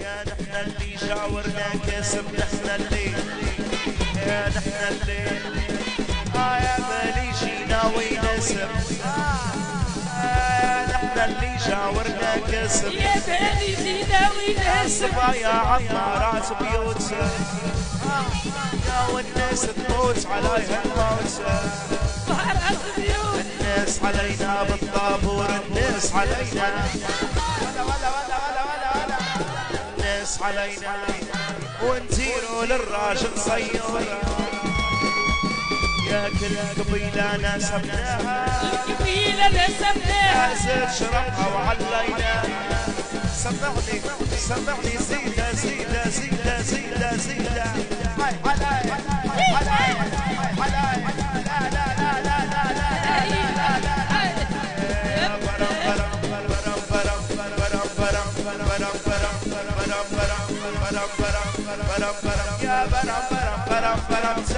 يا نحن اللي شاورنا كسب نحن اللي يا نحن اللي يا بليشي ناوي نسب نحن اللي شاورنا كسب يا بليشي ناوي نسب يا عمارات بيوتنا يا والناس تموت عليها الموت الناس علينا بالطابور الناس علينا الناس علينا ونزيروا للراجل صيور يا كل قبيلة نسبناها القبيلة نسبناها زيد شربها وعلينا سمعني زيدة زيدة زيدة زيدة زيدة هاي هاي هاي هاي يا برم برم برم برم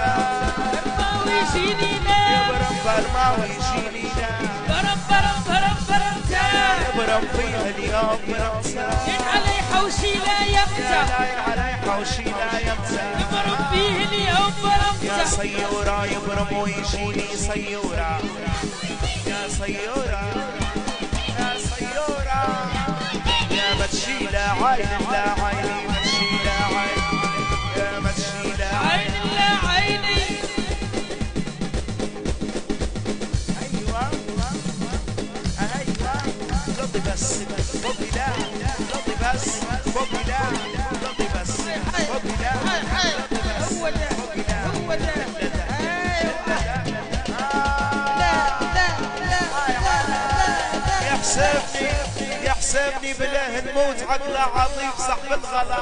برماوي جينينا يا برم برماوي جينينا برم برم برم برم يا برم فيها اليوم برم ين علي حوشي لا يمتع علي حوشي لا يمتع برم فيه اليوم برم يا صيورة يبرم ويجيني صيورة يا صيورة يا صيورة يا متشيلة عين لا عيني متشيلة عين يا متشيلة عين لا عيني أيوة أيوة قضي بس قضي لا قضي بس قضي لا قضي بس قضي لا هو ده هو ده يحسبني بالله نموت عقله عظيم صاحب الغلا